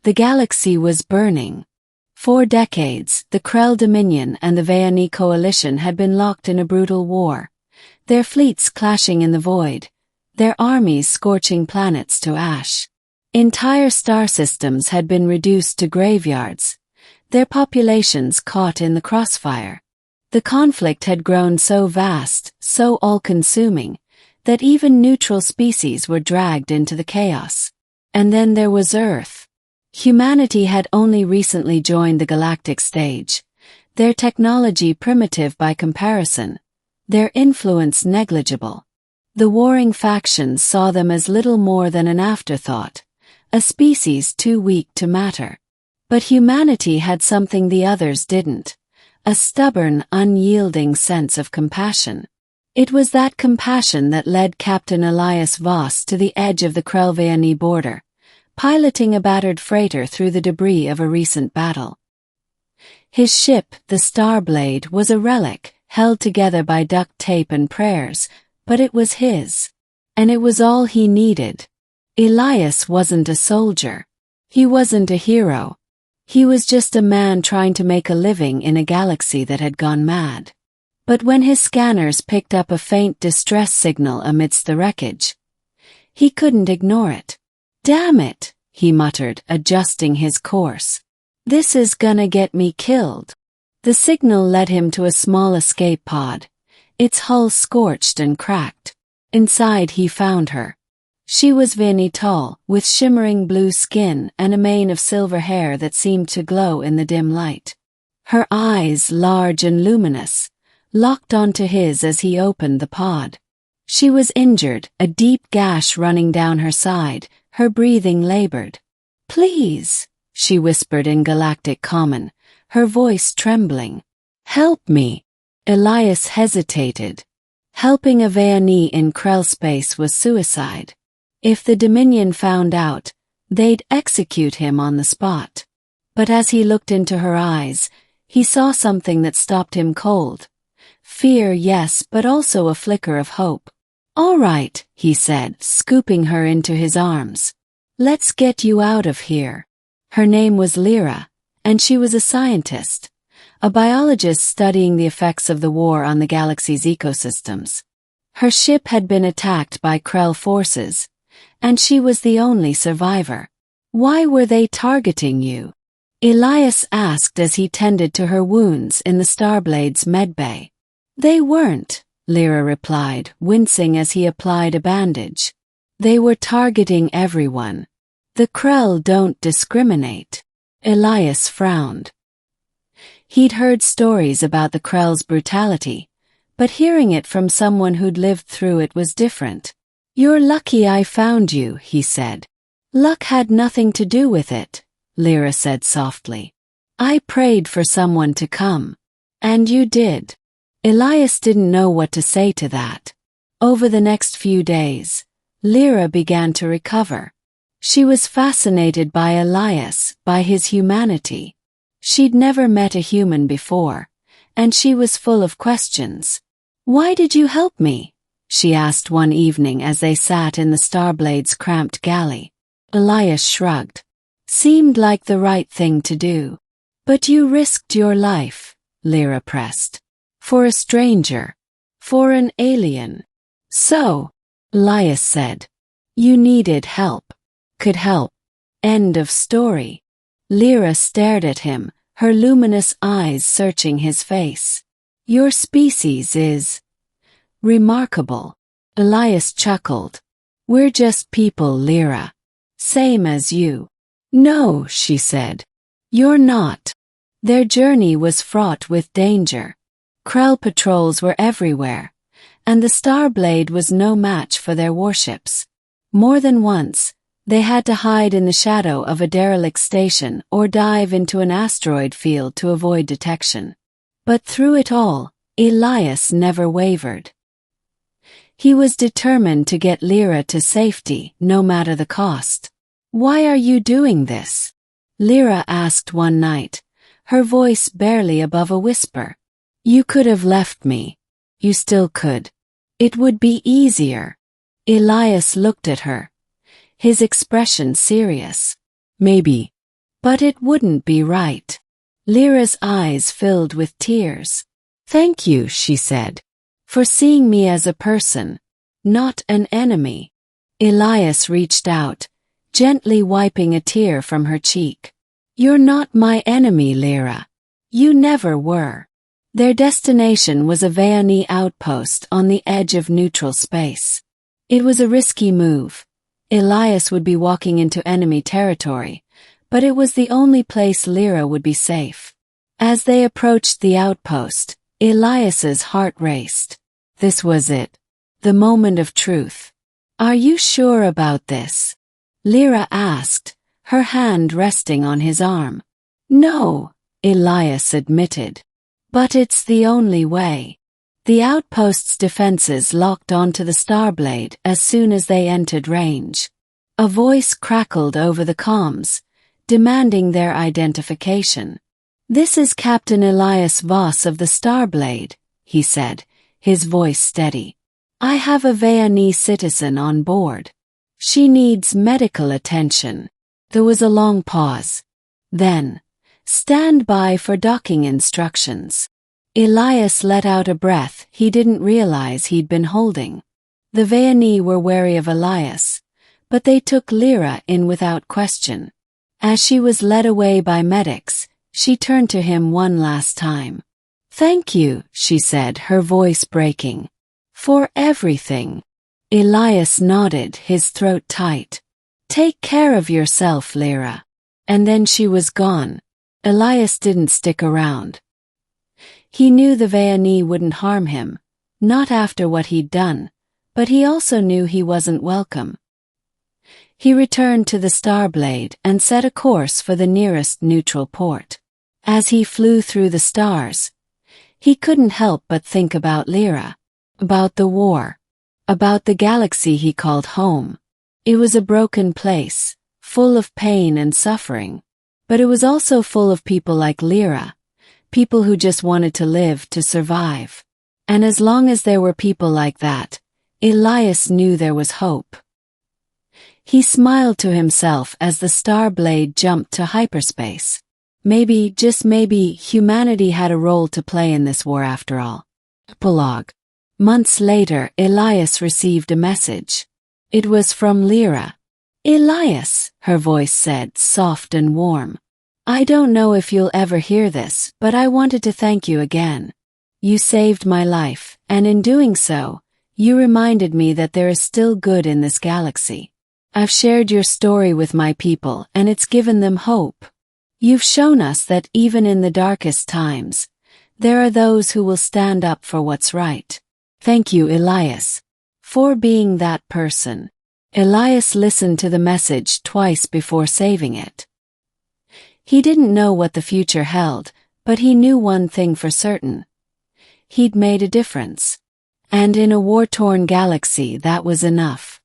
The galaxy was burning. For decades, the Krell Dominion and the Veoni Coalition had been locked in a brutal war, their fleets clashing in the void, their armies scorching planets to ash. Entire star systems had been reduced to graveyards, their populations caught in the crossfire. The conflict had grown so vast, so all-consuming, that even neutral species were dragged into the chaos. And then there was Earth. Humanity had only recently joined the galactic stage, their technology primitive by comparison, their influence negligible. The warring factions saw them as little more than an afterthought, a species too weak to matter. But humanity had something the others didn't, a stubborn, unyielding sense of compassion. It was that compassion that led Captain Elias Voss to the edge of the Krell-Veoni border, piloting a battered freighter through the debris of a recent battle. His ship, the Starblade, was a relic, held together by duct tape and prayers, but it was his. And it was all he needed. Elias wasn't a soldier. He wasn't a hero. He was just a man trying to make a living in a galaxy that had gone mad. But when his scanners picked up a faint distress signal amidst the wreckage, he couldn't ignore it. "Damn it," he muttered, adjusting his course. "This is gonna get me killed." The signal led him to a small escape pod, its hull scorched and cracked. Inside he found her. She was Veoni tall, with shimmering blue skin and a mane of silver hair that seemed to glow in the dim light. Her eyes, large and luminous, locked onto his as he opened the pod. She was injured, a deep gash running down her side, her breathing labored. "Please," she whispered in galactic common, her voice trembling. "Help me." Elias hesitated. Helping a Veoni in Krell space was suicide. If the Dominion found out, they'd execute him on the spot. But as he looked into her eyes, he saw something that stopped him cold. Fear, yes, but also a flicker of hope. "All right," he said, scooping her into his arms. "Let's get you out of here." Her name was Lyra, and she was a scientist, a biologist studying the effects of the war on the galaxy's ecosystems. Her ship had been attacked by Krell forces, and she was the only survivor. "Why were they targeting you?" Elias asked as he tended to her wounds in the Starblade's medbay. "They weren't," Lyra replied, wincing as he applied a bandage. "They were targeting everyone. The Krell don't discriminate." Elias frowned. He'd heard stories about the Krell's brutality, but hearing it from someone who'd lived through it was different. "You're lucky I found you," he said. "Luck had nothing to do with it," Lyra said softly. "I prayed for someone to come. And you did." Elias didn't know what to say to that. Over the next few days, Lyra began to recover. She was fascinated by Elias, by his humanity. She'd never met a human before, and she was full of questions. "Why did you help me?" she asked one evening as they sat in the Starblade's cramped galley. Elias shrugged. "Seemed like the right thing to do." "But you risked your life," Lyra pressed. "For a stranger. For an alien." "So," Elias said, "you needed help. Could help. End of story." Lyra stared at him, her luminous eyes searching his face. "Your species is remarkable." Elias chuckled. "We're just people, Lyra. Same as you." "No," she said. "You're not." Their journey was fraught with danger. Krell patrols were everywhere, and the Starblade was no match for their warships. More than once, they had to hide in the shadow of a derelict station or dive into an asteroid field to avoid detection. But through it all, Elias never wavered. He was determined to get Lyra to safety, no matter the cost. "Why are you doing this?" Lyra asked one night, her voice barely above a whisper. "You could have left me. You still could. It would be easier." Elias looked at her, his expression serious. "Maybe. But it wouldn't be right. Lyra's eyes filled with tears. "Thank you," she said, "for seeing me as a person, not an enemy." Elias reached out, gently wiping a tear from her cheek. "You're not my enemy, Lyra. You never were." Their destination was a Veoni outpost on the edge of neutral space. It was a risky move. Elias would be walking into enemy territory, but it was the only place Lyra would be safe. As they approached the outpost, Elias's heart raced. This was it. The moment of truth. "Are you sure about this?" Lyra asked, her hand resting on his arm. "No," Elias admitted. "But it's the only way." The outpost's defenses locked onto the Starblade as soon as they entered range. A voice crackled over the comms, demanding their identification. "This is Captain Elias Voss of the Starblade," he said, his voice steady. "I have a Veoni citizen on board. She needs medical attention." There was a long pause. Then, "Stand by for docking instructions." Elias let out a breath he didn't realize he'd been holding. The Veoni were wary of Elias, but they took Lyra in without question. As she was led away by medics, she turned to him one last time. "Thank you," she said, her voice breaking. "For everything." Elias nodded, his throat tight. "Take care of yourself, Lyra." And then she was gone. Elias didn't stick around. He knew the Veoni wouldn't harm him, not after what he'd done, but he also knew he wasn't welcome. He returned to the Starblade and set a course for the nearest neutral port. As he flew through the stars, he couldn't help but think about Lyra, about the war, about the galaxy he called home. It was a broken place, full of pain and suffering, but it was also full of people like Lyra, people who just wanted to live to survive. And as long as there were people like that, Elias knew there was hope. He smiled to himself as the Starblade jumped to hyperspace. Maybe, just maybe, humanity had a role to play in this war after all. Epilogue. Months later, Elias received a message. It was from Lyra. "Elias," her voice said, soft and warm. "I don't know if you'll ever hear this, but I wanted to thank you again. You saved my life, and in doing so, you reminded me that there is still good in this galaxy. I've shared your story with my people, and it's given them hope. You've shown us that even in the darkest times, there are those who will stand up for what's right. Thank you, Elias, for being that person." Elias listened to the message twice before saving it. He didn't know what the future held, but he knew one thing for certain. He'd made a difference. And in a war-torn galaxy, that was enough.